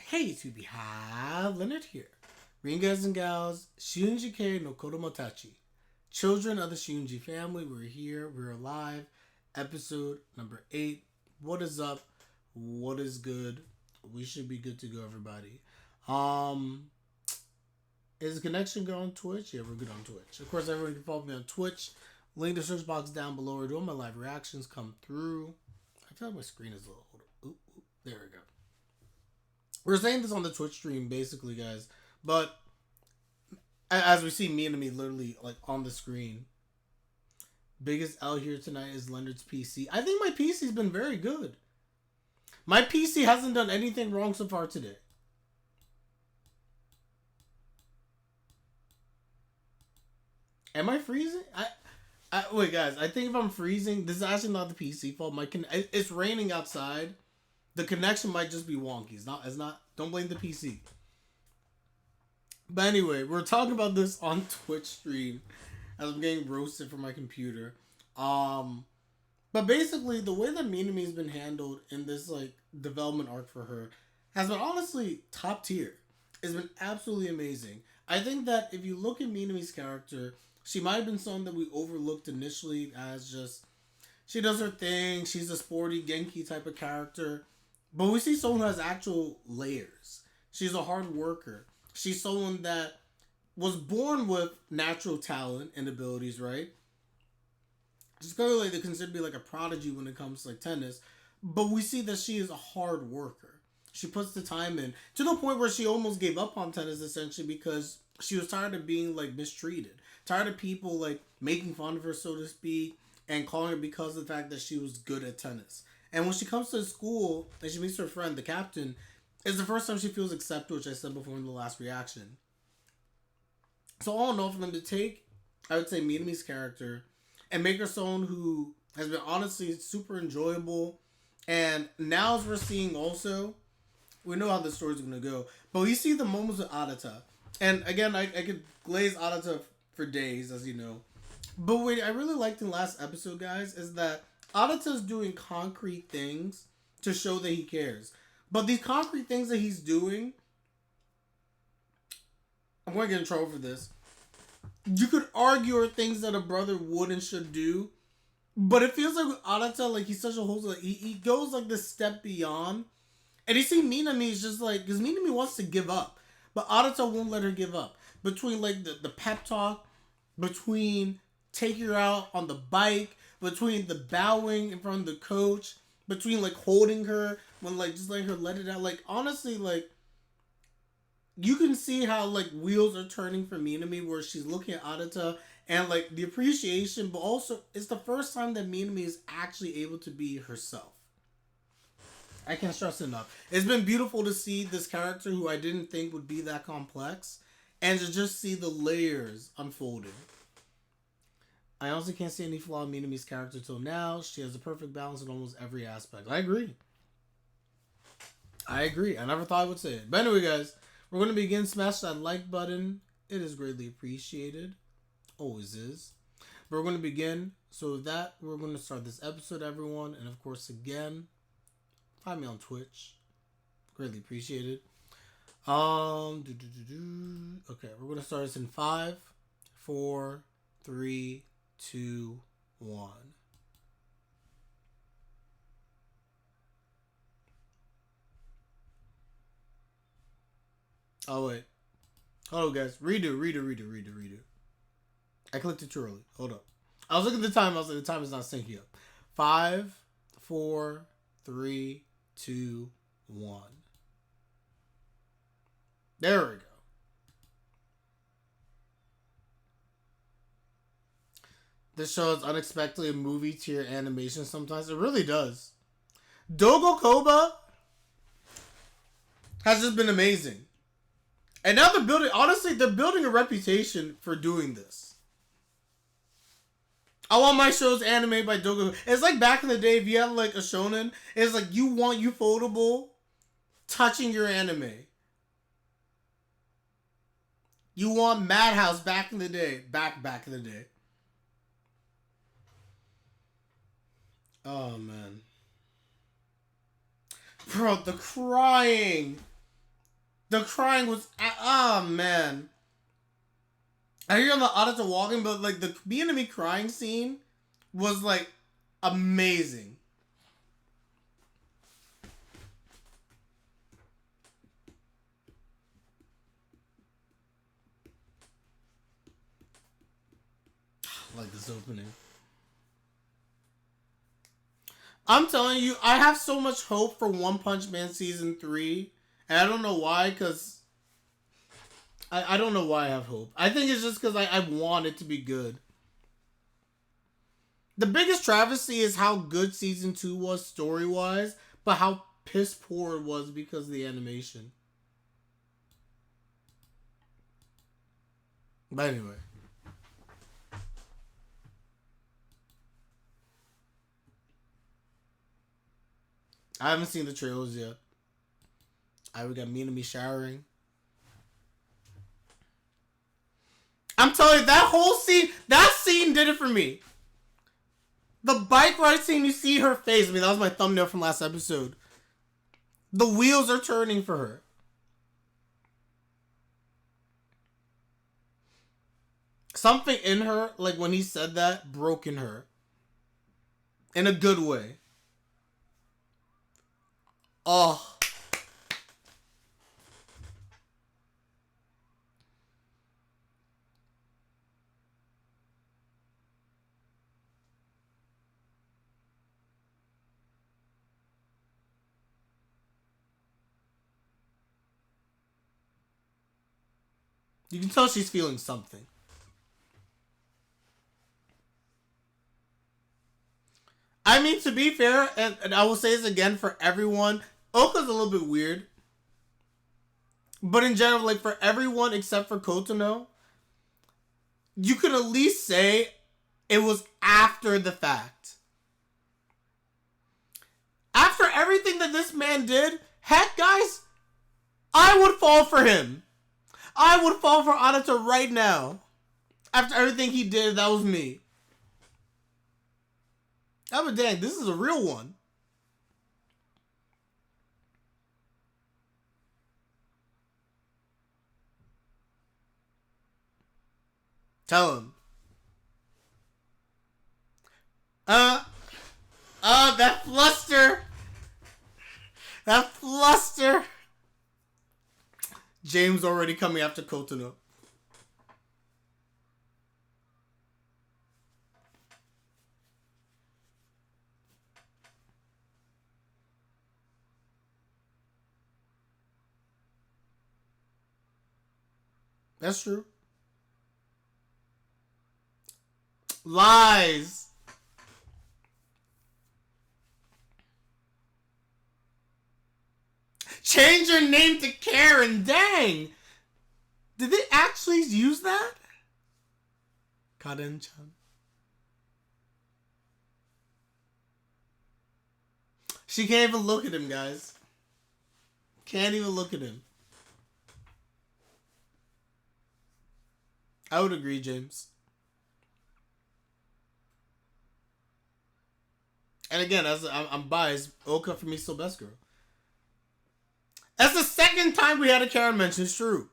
Hey YouTube, hi, Leonard here. Ring guys and gals, Shiunji Ke no Kodomotachi. Children of the Shiunji family, we're here, we're alive. Episode number 8. What is up? What is good? We should be good to go, everybody. Is the connection good on Twitch? Yeah, we're good on Twitch. Of course, everyone can follow me on Twitch. Link in the search box down below. We're doing my live reactions come through. I feel like my screen is a little... Ooh, there we go. We're saying this on the Twitch stream, basically, guys. But as we see Minami literally like on the screen, biggest L here tonight is Leonard's PC. I think my PC's been very good. My PC hasn't done anything wrong so far today. Am I freezing? Wait, guys. I think if I'm freezing, this is actually not the PC fault. It's raining outside. The connection might just be wonky. It's not. Don't blame the PC. But anyway, we're talking about this on Twitch stream as I'm getting roasted from my computer. But basically, the way that Minami's been handled in this like development arc for her has been honestly top tier. It's been absolutely amazing. I think that if you look at Minami's character, she might have been someone that we overlooked initially as just she does her thing. She's a sporty Genki type of character. But we see someone who has actual layers. She's a hard worker. She's someone that was born with natural talent and abilities, right? She's clearly like, they consider to be like a prodigy when it comes to like tennis. But we see that she is a hard worker. She puts the time in to the point where she almost gave up on tennis essentially because she was tired of being like mistreated. Tired of people like making fun of her, so to speak, and calling her because of the fact that she was good at tennis. And when she comes to school and she meets her friend, the captain, it's the first time she feels accepted, which I said before in the last reaction. So all in all, for them to take, I would say, Minami's character and make her someone who has been honestly super enjoyable. And now as we're seeing also, we know how the story's going to go. But we see the moments with Arata. And again, I could glaze Arata for days, as you know. But what I really liked in the last episode, guys, is that Arata's doing concrete things to show that he cares. But these concrete things that he's doing, I'm going to get in trouble for this. You could argue are things that a brother would and should do. But it feels like with Arata, like he's such a host, like he goes like this step beyond. And you see Minami is just like, because Minami wants to give up. But Arata won't let her give up. Between like the pep talk, between taking her out on the bike, between the bowing in front of the coach, between like holding her when like just letting her let it out. Like honestly, like you can see how like wheels are turning for Minami where she's looking at Arata and like the appreciation, but also it's the first time that Minami is actually able to be herself. I can't stress enough. It's been beautiful to see this character who I didn't think would be that complex and to just see the layers unfolding. I also can't see any flaw in Minami's character till now. She has a perfect balance in almost every aspect. I agree. I never thought I would say it. But anyway, guys, we're going to begin. Smash that like button. It is greatly appreciated. Always is. But we're going to begin. So with that, we're going to start this episode, everyone. And of course, again, find me on Twitch. Greatly appreciated. Okay, we're going to start this in 5, 4, 3, 2, 1. Oh wait. Hold on, guys. Redo. I clicked it too early. Hold up. I was looking at the time. I was like, the time is not syncing up. 5, 4, 3, 2, 1. There we go. This show is unexpectedly a movie tier animation sometimes. It really does. Dogo Koba has just been amazing. And now they're building a reputation for doing this. I want my shows animated by Dogo. It's like back in the day, if you had like a shonen, it's like you want Ufotable touching your anime. You want Madhouse back in the day. Back in the day. Oh, man. Bro, the crying. The crying was, oh man. I hear on the Arata walking, but like the Minami crying scene was like amazing. I like this opening. I'm telling you, I have so much hope for One Punch Man Season 3. And I don't know why, because I don't know why I have hope. I think it's just because I want it to be good. The biggest travesty is how good Season 2 was story-wise, but how piss poor it was because of the animation. But anyway. I haven't seen the trailers yet. We got Minami showering. I'm telling you, that scene did it for me. The bike ride scene, you see her face. I mean, that was my thumbnail from last episode. The wheels are turning for her. Something in her, like when he said that, broke in her. In a good way. Oh. You can tell she's feeling something. I mean, to be fair, and I will say this again for everyone, Ouka's a little bit weird. But in general, like for everyone except for Kotono, you could at least say it was after the fact. After everything that this man did, heck guys, I would fall for him. I would fall for Arata right now. After everything he did, that was me. Oh, but dang, this is a real one. Tell him. That fluster. That fluster. James already coming after Kotono. That's true. Lies. Change your name to Karen. Dang. Did they actually use that? Karen-chan. She can't even look at him, guys. Can't even look at him. I would agree, James. And again, I'm biased. Ouka for me still best girl. That's the second time we had a Karen mention. It's true.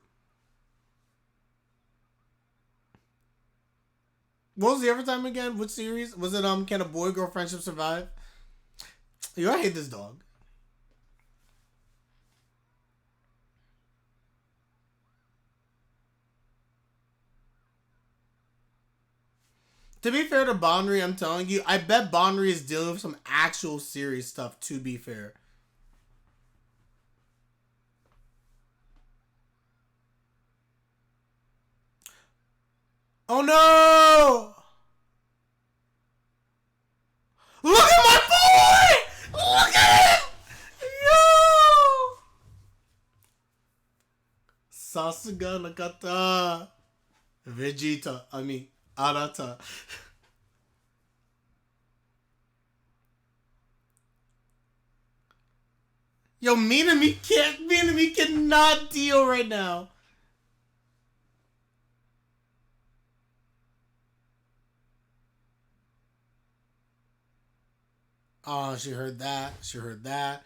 What was the other time again? Which series? Was it Can a Boy-Girl Friendship Survive? Yo, I hate this dog. To be fair to Bonri, I'm telling you, I bet Bonri is dealing with some actual serious stuff, to be fair. Oh no! Look at my boy! Look at him! Yo! Sasuga nakata. Arata. Yo, Minami cannot deal right now. Oh, she heard that.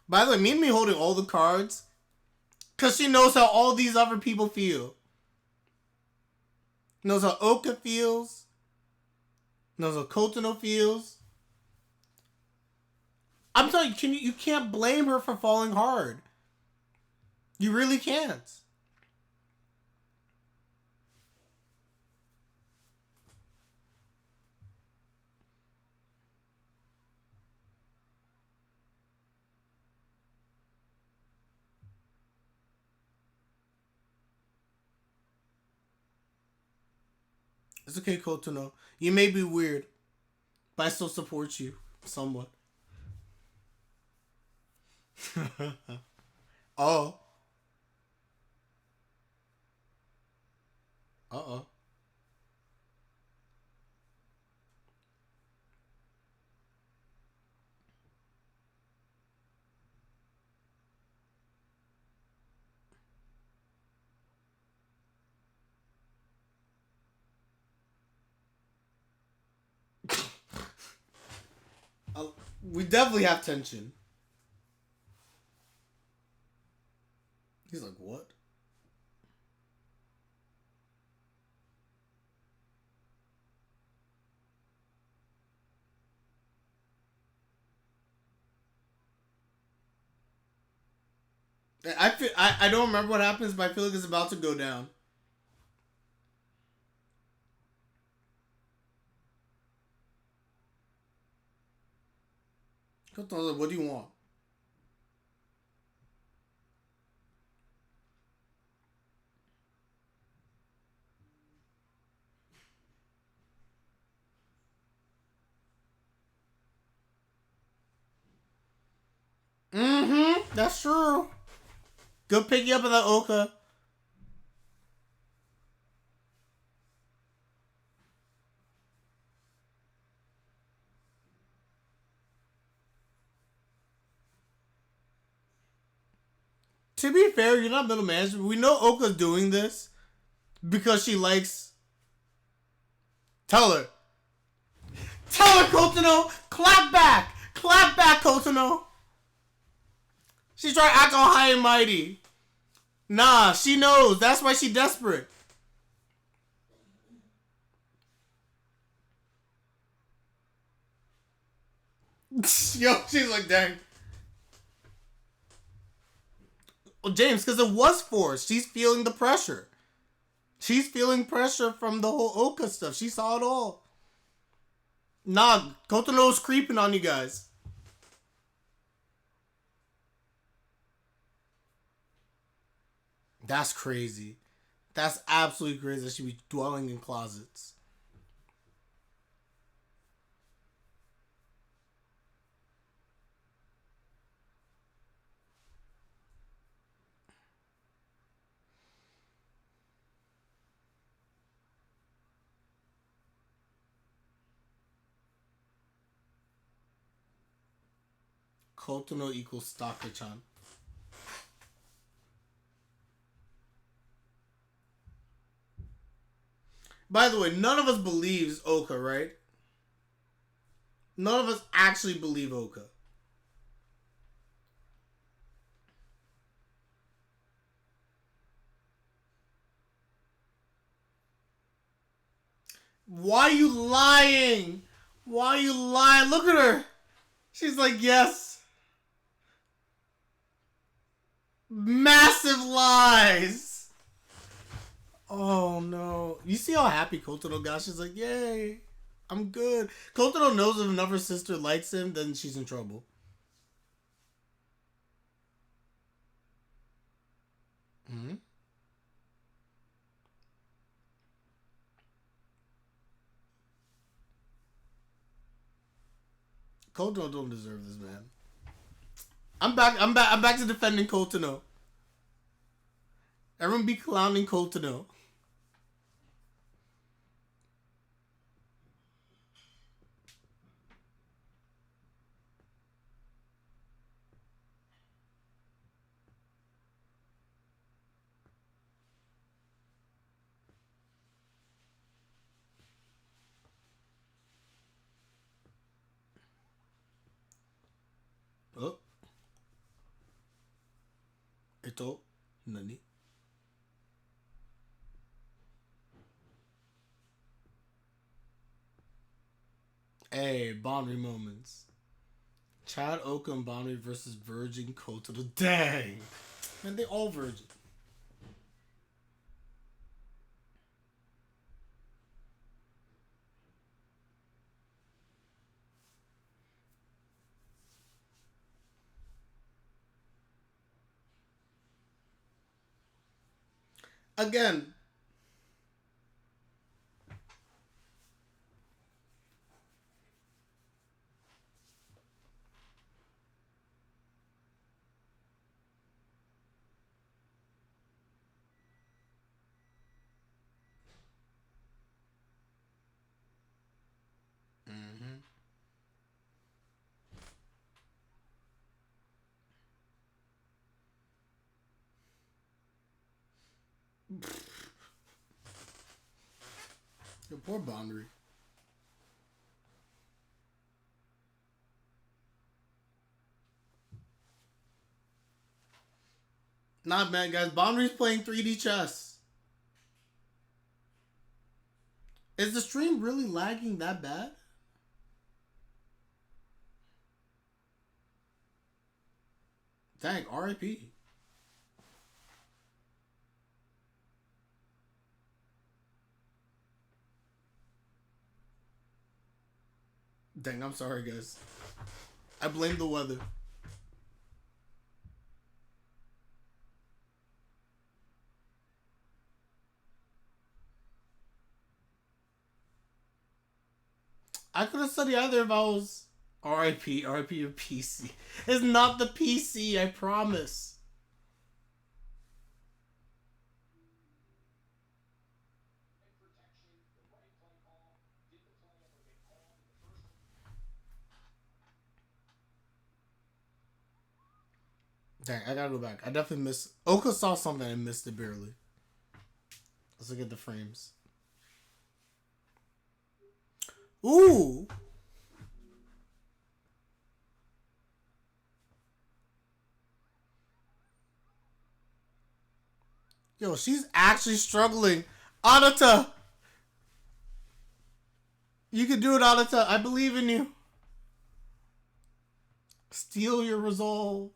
By the way, Minami holding all the cards. Because she knows how all these other people feel. Knows how Ouka feels. Knows how Kotono feels. I'm telling you, you can't blame her for falling hard. You really can't. It's okay, Kotono. You may be weird, but I still support you somewhat. Oh. Uh-oh. We definitely have tension. He's like, what? I don't remember what happens, but I feel like it's about to go down. Kotono's like, what do you want? Mm-hmm. That's true. Go pick you up in that Ouka. To be fair, you're not middle management. We know Ouka's doing this because she likes. Tell her. Tell her, Kotono! Clap back! Clap back, Kotono! She's trying to act all high and mighty. Nah, she knows. That's why she's desperate. Yo, she's like, dang. Well, James, because it was forced. She's feeling the pressure. She's feeling pressure from the whole Ouka stuff. She saw it all. Nah, Kotono's creeping on you guys. That's crazy. That's absolutely crazy that she be dwelling in closets. Kotono equals Stalker-chan. By the way, none of us believes Ouka, right? None of us actually believe Ouka. Why are you lying? Why are you lying? Look at her. She's like, yes. Massive lies. Oh no. You see how happy Kotono got? She's like, yay. I'm good. Kotono knows if another sister likes him, then she's in trouble. Mm-hmm. Kotono don't deserve this, man. I'm back. I'm back to defending Kotono. Everyone be clowning Kotono. Oh. Ito. Nani? Hey, Bonri moments. Chad, Ouka, and Bonri versus Virgin Kotono. Dang! Man, they all virgin. Again. Mm-hmm. Your poor Bonri. Not bad, guys. Bonri's playing 3D chess. Is the stream really lagging that bad? Dang, RIP. Dang, I'm sorry, guys. I blame the weather. I could have studied either if I was RIP your PC. It's not the PC, I promise. Dang, I gotta go back. I definitely missed. Ouka saw something and missed it barely. Let's look at the frames. Ooh! Yo, she's actually struggling. Arata! You can do it, Arata. I believe in you. Steal your resolve.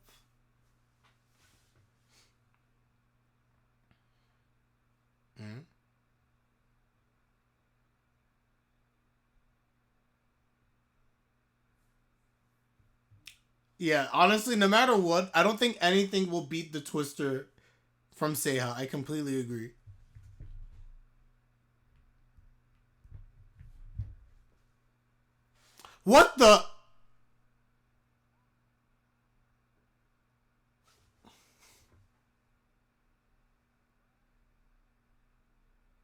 Mm-hmm. Yeah, honestly, no matter what, I don't think anything will beat the Twister from Seiha. I completely agree. What the?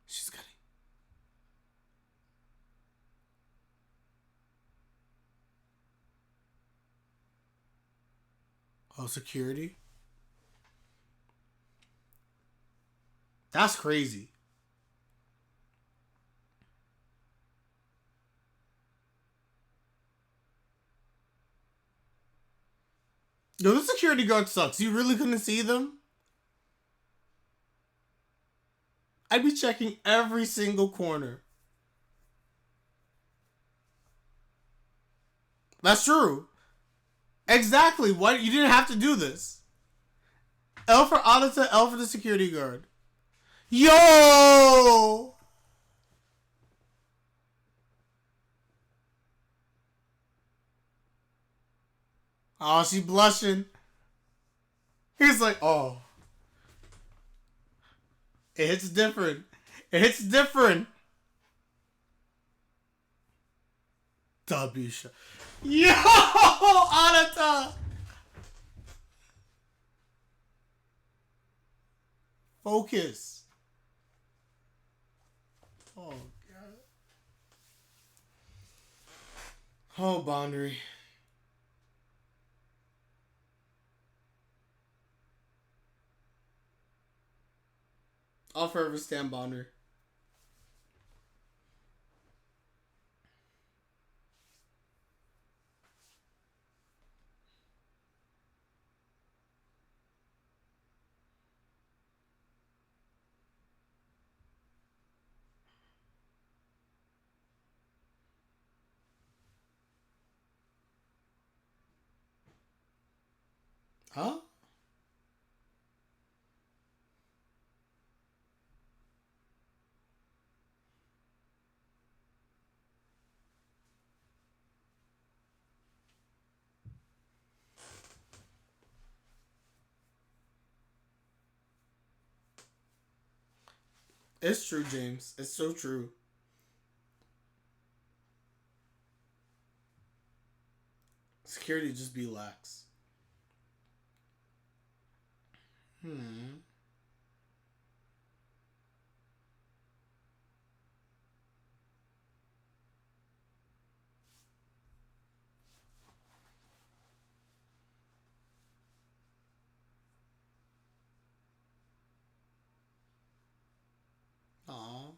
She's got it. Oh, security? That's crazy. Yo, the security guard sucks. You really couldn't see them? I'd be checking every single corner. That's true. Exactly. Why you didn't have to do this? L for Arata, L for the security guard. Yo! Oh, she blushing. He's like, oh. It hits different. It hits different. W shot. Yo! Arata! Focus. Oh, God. Oh, boundary. I'll forever stand Bonner. Huh? It's true, James. It's so true. Security just be lax. Hmm. Aw.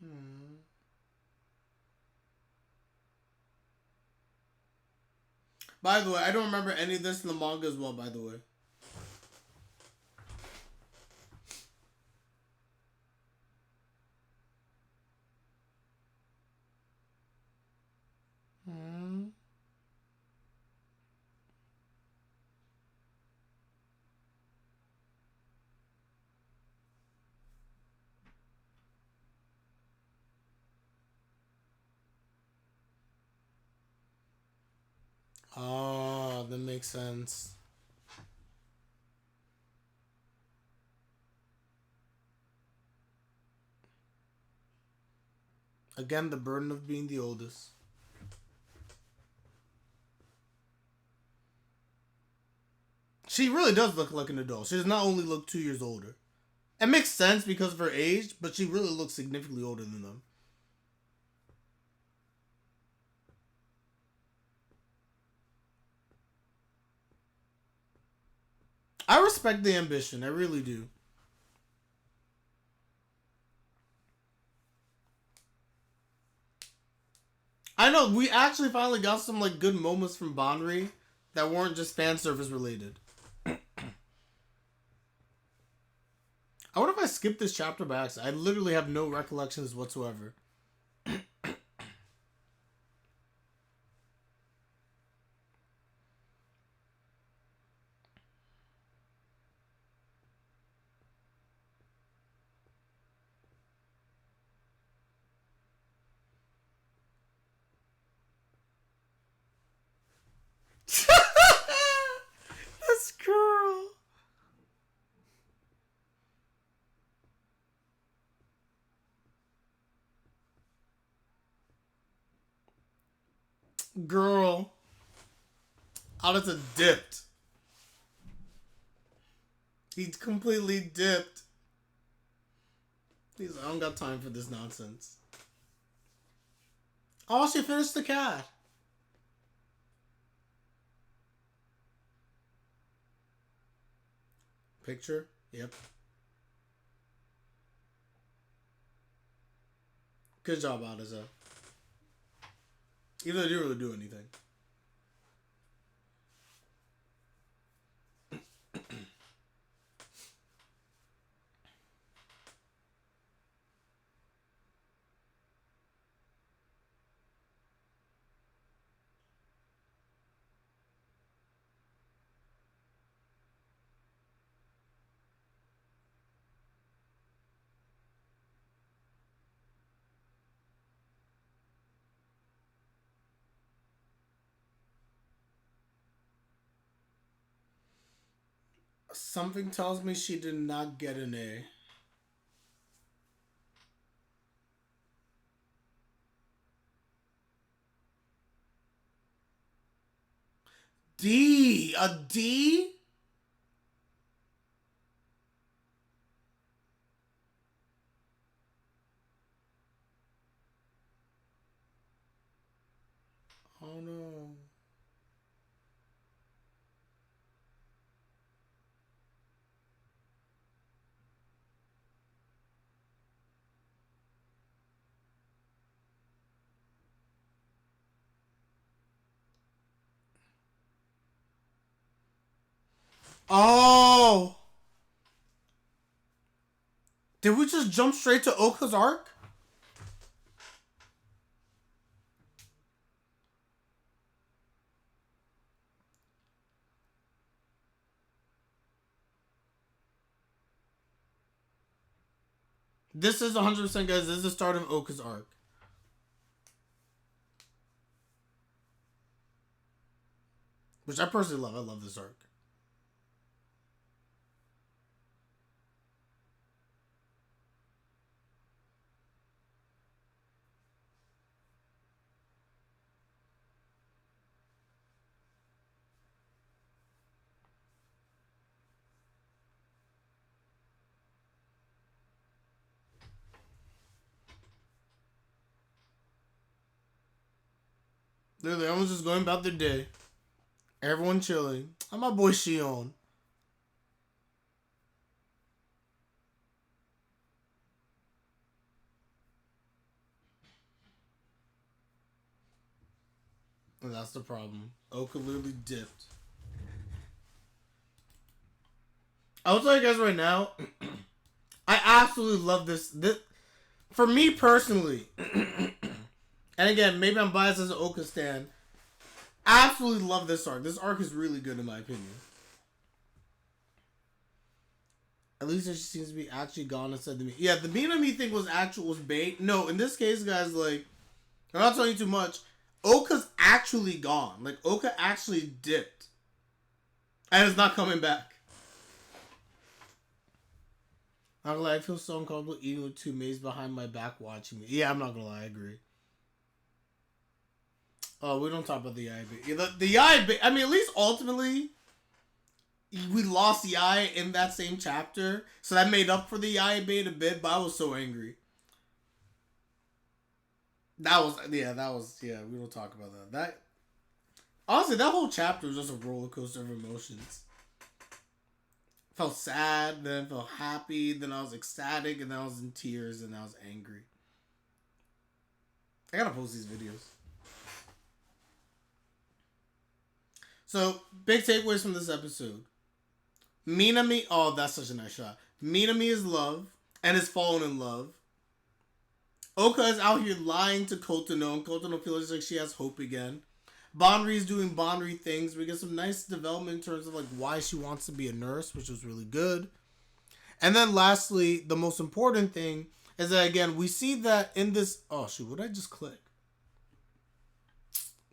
Hmm. By the way, I don't remember any of this in the manga as well, by the way. Hmm. Oh, that makes sense. Again, the burden of being the oldest. She really does look like an adult. She does not only look 2 years older. It makes sense because of her age, but she really looks significantly older than them. I respect the ambition. I really do. I know we actually finally got some like good moments from Bonri that weren't just fan service related. I wonder if I skipped this chapter by accident. I literally have no recollections whatsoever. This girl. Girl. Arata dipped. He completely dipped. He's like, I don't got time for this nonsense. Oh, she finished the cat. Picture? Yep. Good job, Arata. Even though you didn't really do anything. Something tells me she did not get an A. D? A D? Oh no. Oh! Did we just jump straight to Ouka's arc? This is 100%, guys. This is the start of Ouka's arc. Which I personally love. I love this arc. Literally, everyone's just going about their day. Everyone chilling. I'm my boy Shion. And that's the problem. Ouka literally dipped. I'll tell you guys right now, I absolutely love this. For me personally, and again, maybe I'm biased as an Ouka stan, I absolutely love this arc. This arc is really good in my opinion. At least she seems to be actually gone and said to me. Yeah, the Minami thing was bait. No, in this case, guys, like, I'm not telling you too much. Ouka's actually gone. Like, Ouka actually dipped. And is not coming back. I'm gonna lie, I feel so uncomfortable eating with two maids behind my back watching me. Yeah, I'm not gonna lie, I agree. Oh, we don't talk about the Yai bait. The Yai bait, I mean, at least ultimately, we lost Yai in that same chapter. So that made up for the Yai bait a bit, but I was so angry. We don't talk about that. Honestly, that whole chapter was just a roller coaster of emotions. Felt sad, then I felt happy, then I was ecstatic, and then I was in tears, and I was angry. I gotta post these videos. So, big takeaways from this episode. Minami, oh, that's such a nice shot. Minami is love, and is fallen in love. Ouka is out here lying to Kotono, and Kotono feels like she has hope again. Bonri is doing Bonri things. We get some nice development in terms of like why she wants to be a nurse, which was really good. And then lastly, the most important thing is that again, we see that in this... Oh shoot, what did I just click?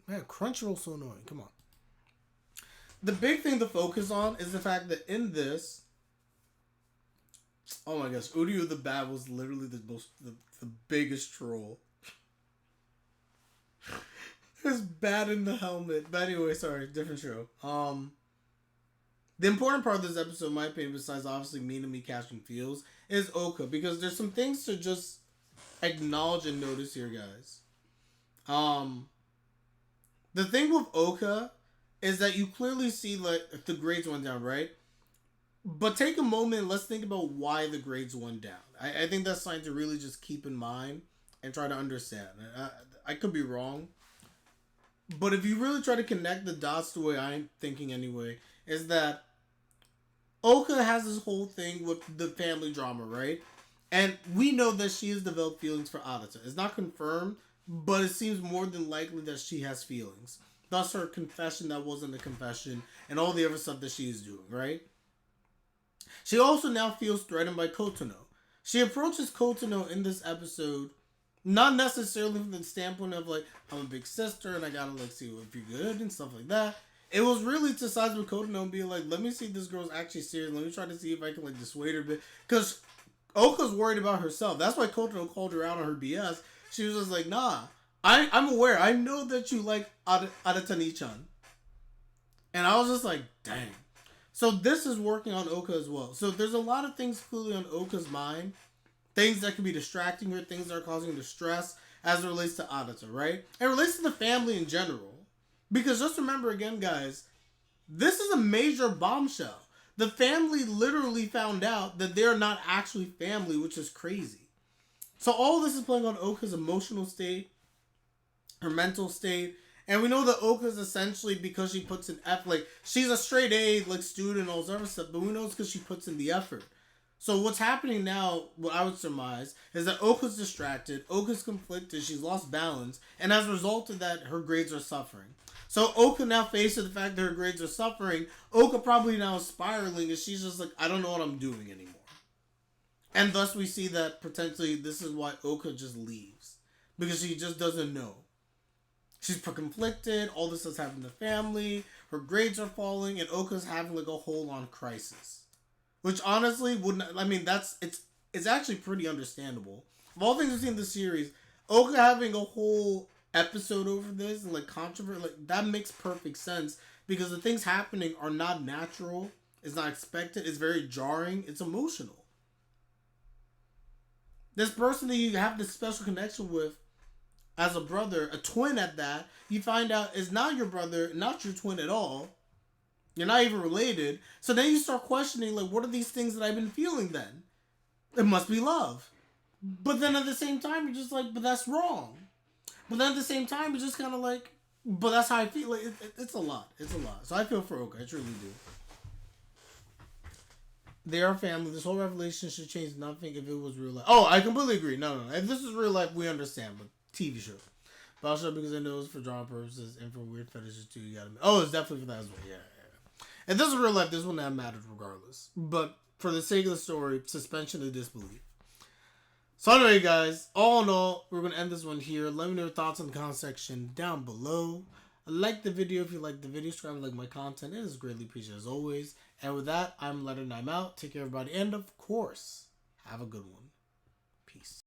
Man, Crunchyroll's so annoying. Come on. The big thing to focus on is the fact that in this... Oh my gosh, Uryu the Bad was literally the biggest troll. It's bad in the helmet. But anyway, sorry, different show. The important part of this episode, in my opinion, besides obviously Minami catching feels, is Ouka. Because there's some things to just acknowledge and notice here, guys. The thing with Ouka is that you clearly see like the grades went down, right? But take a moment and let's think about why the grades went down. I think that's something to really just keep in mind and try to understand. I could be wrong. But if you really try to connect the dots the way I'm thinking anyway, is that Ouka has this whole thing with the family drama, right? And we know that she has developed feelings for Arata. It's not confirmed, but it seems more than likely that she has feelings. Thus her confession that wasn't a confession and all the other stuff that she is doing, right? She also now feels threatened by Kotono. She approaches Kotono in this episode not necessarily from the standpoint of like, I'm a big sister and I gotta like see if you're good and stuff like that. It was really to size with Kotono and be like, let me see if this girl's actually serious. Let me try to see if I can like dissuade her a bit. Because Ouka's worried about herself. That's why Kotono called her out on her BS. She was just like, nah, I'm aware. I know that you like Aratani-chan. And I was just like, dang. So this is working on Ouka as well. So there's a lot of things clearly on Ouka's mind. Things that can be distracting her, things that are causing her distress as it relates to Arata, right? It relates to the family in general. Because just remember again, guys, this is a major bombshell. The family literally found out that they're not actually family, which is crazy. So all this is playing on Ouka's emotional state, her mental state, And we know that Ouka's essentially because she puts in effort. Like, she's a straight A, like, student and all this other stuff, but we know it's because she puts in the effort. So what's happening now, what I would surmise, is that Ouka's distracted, Ouka's conflicted, she's lost balance, and as a result of that, her grades are suffering. So Ouka now faced with the fact that her grades are suffering, Ouka probably now is spiraling, and she's just like, I don't know what I'm doing anymore. And thus we see that potentially this is why Ouka just leaves. Because she just doesn't know. She's conflicted, all this has happened to the family, her grades are falling, and Ouka's having like a whole-on crisis. Which honestly wouldn't, I mean, it's actually pretty understandable. Of all things we've seen in the series, Ouka having a whole episode over this and like controversy, like that makes perfect sense because the things happening are not natural, it's not expected, it's very jarring, it's emotional. This person that you have this special connection with as a brother, a twin at that, you find out is not your brother, not your twin at all. You're not even related. So then you start questioning, like, what are these things that I've been feeling then? It must be love. But then at the same time, you're just like, but that's wrong. But then at the same time, you're just kind of like, but that's how I feel. Like, it's a lot. It's a lot. So I feel for Ouka. I truly do. They are family. This whole revelation should change nothing if it was real life. Oh, I completely agree. No. If this is real life, we understand. But TV show. But also because I know it's for drama purposes and for weird fetishes too. You gotta. Oh, it's definitely for that as well. Yeah. If this is real life, this wouldn't have mattered regardless. But for the sake of the story, suspension of disbelief. So anyway, guys, all in all, we're going to end this one here. Let me know your thoughts in the comment section down below. Like the video if you like the video. Subscribe and like my content. It is greatly appreciated as always. And with that, I'm Leonard and I'm out. Take care, everybody. And of course, have a good one. Peace.